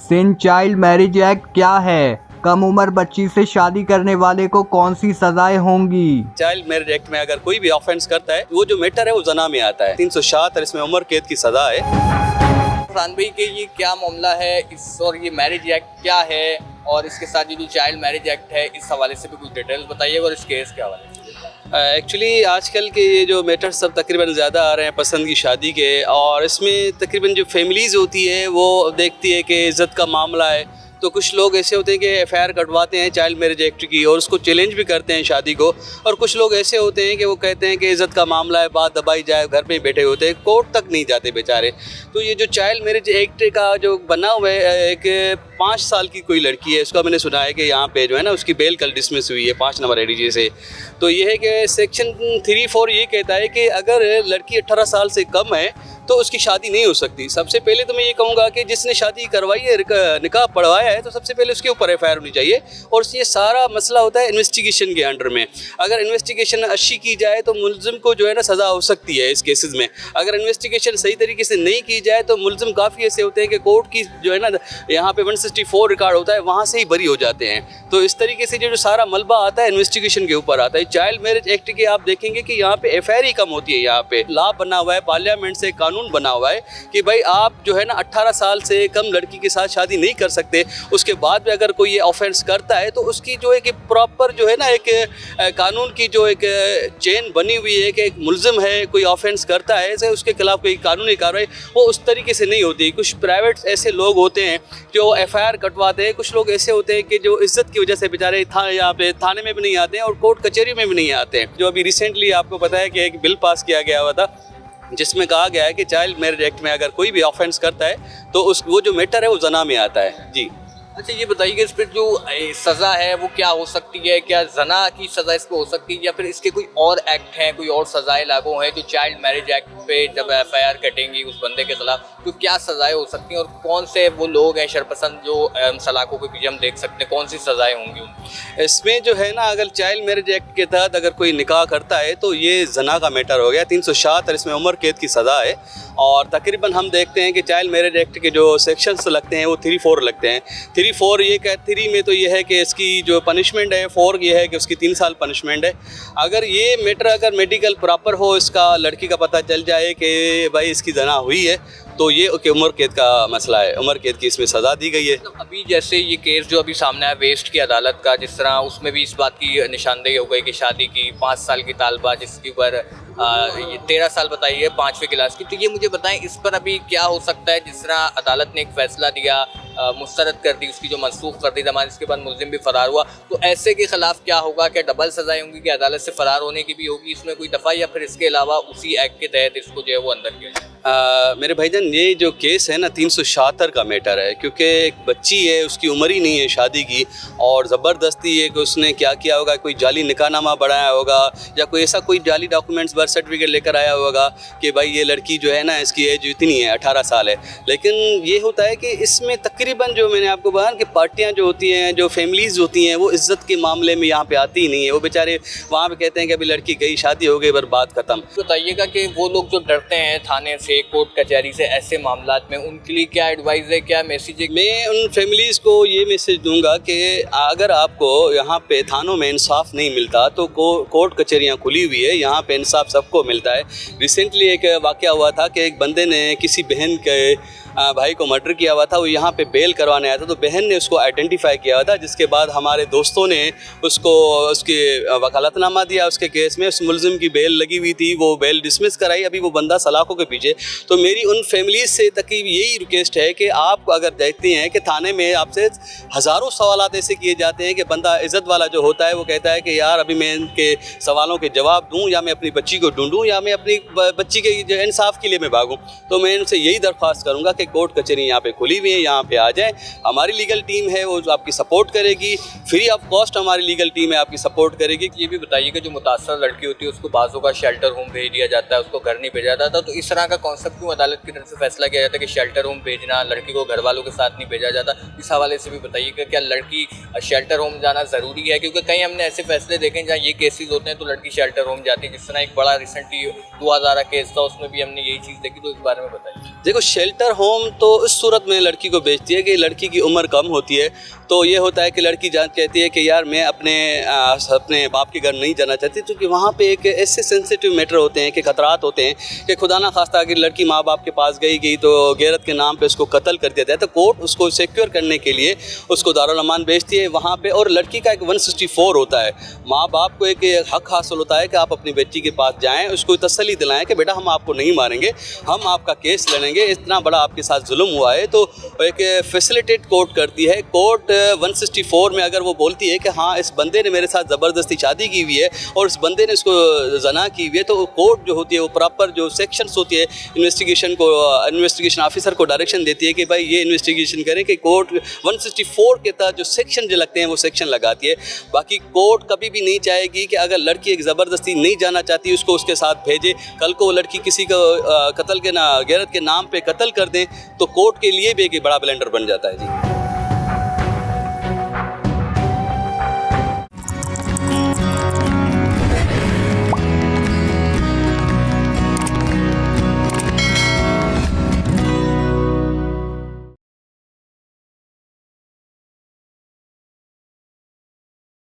Sindh child marriage act क्या है? कम उम्र बच्ची से शादी करने वाले को कौन सी सजाएं होंगी? चाइल्ड मैरिज एक्ट में अगर कोई भी ऑफेंस करता है, वो जो मैटर है वो जना में आता है। 376 इसमें उम्र कैद की सजा है। फरहान भाई के ये क्या मामला है और ये मैरिज एक्ट क्या है और इसके साथ ये जो चाइल्ड मैरिज एक्ट है, इस हवाले से भी कुछ डिटेल्स बताइए और इस केस के हवाले से। एक्चुअली आजकल के ये जो मैटर्स सब तकरीबन ज़्यादा आ रहे हैं पसंद की शादी के, और इसमें तकरीबन जो फैमिलीज़ होती है वो देखती है कि इज़्ज़त का मामला है, तो कुछ लोग ऐसे होते हैं कि एफआईआर कटवाते हैं चाइल्ड मैरिज एक्ट की और उसको चैलेंज भी करते हैं शादी को। और कुछ लोग ऐसे होते हैं कि वो कहते हैं कि इज़्ज़त का मामला है, बात दबाई जाए, घर पे ही बैठे होते हैं, कोर्ट तक नहीं जाते बेचारे। तो ये जो चाइल्ड मैरिज एक्ट का जो बना हुआ है, एक 5 साल की कोई लड़की है, उसका मैंने सुना है कि यहाँ पे जो है ना उसकी बेल कल डिसमिस हुई है 5 नंबर एडीजे से। तो ये है कि सेक्शन 3(4) ये कहता है कि अगर लड़की 18 साल से कम है तो उसकी शादी नहीं हो सकती। सबसे पहले तो मैं ये कहूँगा कि जिसने शादी करवाई है, निकाह पढ़वाया है, तो सबसे पहले उसके ऊपर एफआईआर होनी चाहिए। और ये सारा मसला होता है इन्वेस्टिगेशन के अंडर में। अगर इन्वेस्टिगेशन अच्छी की जाए तो मुलजिम को जो है ना सज़ा हो सकती है इस केसेस में। अगर इन्वेस्टिगेशन सही तरीके से नहीं की जाए तो मुलजिम काफ़ी ऐसे होते हैं कि कोर्ट की जो है ना यहाँ पे 164 रिकॉर्ड होता है, वहाँ से ही बरी हो जाते हैं। तो इस तरीके से जो सारा मलबा आता है इन्वेस्टिगेशन के ऊपर आता है। चाइल्ड मैरिज एक्ट के आप देखेंगे कि यहाँ पे एफआईआर ही कम होती है। यहाँ पे लॉ बना हुआ है, पार्लियामेंट से कानून बना हुआ है कि भाई आप जो है ना 18 साल से कम लड़की के साथ शादी नहीं कर सकते। उसके बाद में अगर कोई ये ऑफेंस करता है तो उसकी जो एक प्रॉपर जो है ना एक कानून की जो एक चेन बनी हुई है कि एक मुलजिम है, कोई ऑफेंस करता है तो उसके खिलाफ कोई कानूनी कार्रवाई वो उस तरीके से नहीं होती। कुछ प्राइवेट ऐसे लोग होते हैं जो एफआईआर कटवाते हैं, कुछ लोग ऐसे होते हैं कि जो इज्जत की वजह से बेचारे यहाँ पे थाने में भी नहीं आते हैं और कोर्ट कचहरी में भी नहीं आते हैं। जो अभी रिसेंटली आपको पता है कि एक बिल पास किया गया हुआ था जिसमें कहा गया है कि चाइल्ड मैरिज एक्ट में अगर कोई भी ऑफेंस करता है तो वो जो मैटर है वो जना में आता है। जी अच्छा, ये बताइए कि इस पर जो सज़ा है वो क्या हो सकती है? क्या जना की सज़ा इस पर हो सकती है या फिर इसके कोई और एक्ट हैं, कोई और सज़ाएं लागू हैं जो चाइल्ड मैरिज एक्ट पे जब एफआईआर कटेंगी उस बंदे के खिलाफ तो क्या सज़ाएं हो सकती हैं? और कौन से वो लोग हैं शरपसंद जो सलाखों के पीछे हम देख सकते हैं, कौन सी सज़ाएं होंगी उनकी? इसमें जो है ना अगर चाइल्ड मैरिज एक्ट के तहत अगर कोई निकाह करता है तो ये जना का मैटर हो गया। 376 इसमें उम्र कैद की सज़ा है। और तकरीबन हम देखते हैं कि चाइल्ड मैरिज एक्ट के जो सेक्शंस लगते हैं वो 3(4) लगते हैं। 3(4) ये 3 में तो ये है कि इसकी जो पनिशमेंट है, 4 ये है कि उसकी 3 साल पनिशमेंट है। अगर ये मैटर अगर मेडिकल प्रॉपर हो, इसका लड़की का पता चल जाए कि भाई इसकी जना हुई है तो ये उम्र कैद का मसला है, उम्र कैद की इसमें सज़ा दी गई है। अभी जैसे ये केस जो अभी सामने आया वेस्ट की अदालत का, जिस तरह उसमें भी इस बात की निशानदेही हो गई कि शादी की 5 साल की तालबा जिसके ऊपर ये 13 साल बताई है 5वीं क्लास की। तो ये मुझे बताएं इस पर अभी क्या हो सकता है? जिस तरह अदालत ने एक फ़ैसला दिया, मुस्तरद कर दी, उसकी जो मनसूख कर दी जमानत, इसके बाद मुलजिम भी फ़रार हुआ, तो ऐसे के ख़िलाफ़ क्या होगा? क्या डबल सज़ाएँ होंगी कि अदालत से फ़रार होने की भी होगी इसमें कोई दफ़ा, या फिर इसके अलावा उसी एक्ट के तहत इसको जो है वो अंदर किया जाए? मेरे भाईजान ये जो केस है ना 376 का मैटर है, क्योंकि एक बच्ची है, उसकी उम्र ही नहीं है शादी की, और ज़बरदस्ती है कि उसने क्या किया होगा, कोई जाली निकाहनामा बनाया होगा या कोई ऐसा कोई जाली डॉक्यूमेंट्स बर्थ सर्टिफिकेट लेकर आया होगा कि भाई ये लड़की जो है ना इसकी एज इतनी है, 18 साल है। लेकिन ये होता है कि इसमें तकरीबन जो मैंने आपको बताया कि पार्टियाँ जो होती हैं, जो फैमिलीज़ होती हैं, वो इज़्ज़त के मामले में यहाँ पे आती ही नहीं है। वो बेचारे वहाँ पे कहते हैं कि अभी लड़की गई, शादी हो गई, बस बात ख़त्म। बताइएगा कि वो लोग जो डरते हैं थाने से, कोर्ट कचहरी से, ऐसे मामलात में उनके लिए क्या एडवाइस है, क्या मैसेज है? मैं उन फैमिलीज़ को ये मैसेज दूंगा कि अगर आपको यहाँ पे थानों में इंसाफ नहीं मिलता तो कोर्ट कचहरियाँ खुली हुई है, यहाँ पे इंसाफ सबको मिलता है। रिसेंटली एक वाक़या हुआ था कि एक बंदे ने किसी बहन के भाई को मर्डर किया हुआ था, वो यहाँ पे बेल करवाने आया था, तो बहन ने उसको आइडेंटिफाई किया हुआ था, जिसके बाद हमारे दोस्तों ने उसको उसके वकालतनामा दिया उसके केस में। उस मुलजिम की बेल लगी हुई थी, वो बेल डिसमिस कराई, अभी वो बंदा सलाखों के पीछे। तो मेरी उन फैमिलीज से तकरीब यही रिक्वेस्ट है कि आप अगर देखते हैं कि थाने में आपसे हज़ारों सवालात ऐसे किए जाते हैं कि बंदा इज़्ज़त वाला जो होता है वो कहता है कि यार अभी मैं इनके सवालों के जवाब दूँ, या मैं अपनी बच्ची को ढूंढूँ, या मैं अपनी बच्ची के इंसाफ के लिए मैं भागूँ। तो मैं इनसे यही दरख्वास्त करूँगा कि कोर्ट कचहरी यहाँ पे खुली हुई है, यहाँ पे आ जाएं। हमारी लीगल टीम है वो आपकी सपोर्ट करेगी, फ्री ऑफ कॉस्ट हमारी लीगल टीम है आपकी सपोर्ट करेगी। ये भी बताइए कि जो मुतासर लड़की होती है उसको बाज़ों का शेल्टर होम भेज दिया जाता है, उसको घर नहीं भेजा जाता, तो इस तरह का कॉन्सेप्ट क्यों अदालत की तरफ से फैसला किया जाता है कि शेल्टर होम भेजना, लड़की को घर वालों के साथ नहीं भेजा जाता? इस हवाले से भी बताइए कि क्या लड़की शेल्टर होम जाना ज़रूरी है? क्योंकि कई हमने ऐसे फैसले देखे हैं जहाँ ये केसेस होते हैं तो लड़की शेल्टर होम जाती है, जिस तरह एक बड़ा रिसेंटली 2000 केस था, उसमें भी हमने यही चीज़ देखी, तो इस बारे में बताइए। देखो, शेल्टर होम तो इस सूरत में लड़की को भेजती है कि लड़की की उम्र कम होती है, तो ये होता है कि लड़की कहती है कि यार मैं अपने बाप के घर नहीं जाना चाहती, क्योंकि वहाँ पे एक ऐसे सेंसिटिव मैटर होते हैं कि खतरात होते हैं कि खुदा ना खास्ता अगर लड़की माँ बाप के पास गई तो गैरत के नाम पे उसको कत्ल कर दिया जाए, तो कोर्ट उसको सिक्योर करने के लिए उसको दारुल अमान भेजती है वहाँ पे। और लड़की का एक 164 होता है, माँ बाप को एक हक हासिल होता है कि आप अपनी बेटी के पास जाएँ, उसको तसल्ली दिलाएँ कि बेटा हम आपको नहीं मारेंगे, हम आपका केस लड़ेंगे, इतना बड़ा आपके साथ जुल्म हुआ है। तो एक फैसिलिटेट कोर्ट करती है। कोर्ट 164 में अगर वो बोलती है कि हाँ इस बंदे ने मेरे साथ ज़बरदस्ती शादी की हुई है और इस बंदे ने इसको जना की हुई है, तो कोर्ट जो होती है वो प्रॉपर जो सेक्शंस होती है इन्वेस्टिगेशन ऑफिसर को डायरेक्शन देती है कि भाई ये इन्वेस्टिगेशन करें, कि कोर्ट 164 के तहत जो सेक्शन जो लगते हैं वो सेक्शन लगाती है। बाकी कोर्ट कभी भी नहीं चाहेगी कि अगर लड़की एक ज़बरदस्ती नहीं जाना चाहती उसको उसके साथ भेजे, कल को वो लड़की किसी को कत्ल के गैरत के नाम पे कत्ल कर दें तो कोर्ट के लिए भी एक बड़ा ब्लेंडर बन जाता है जी।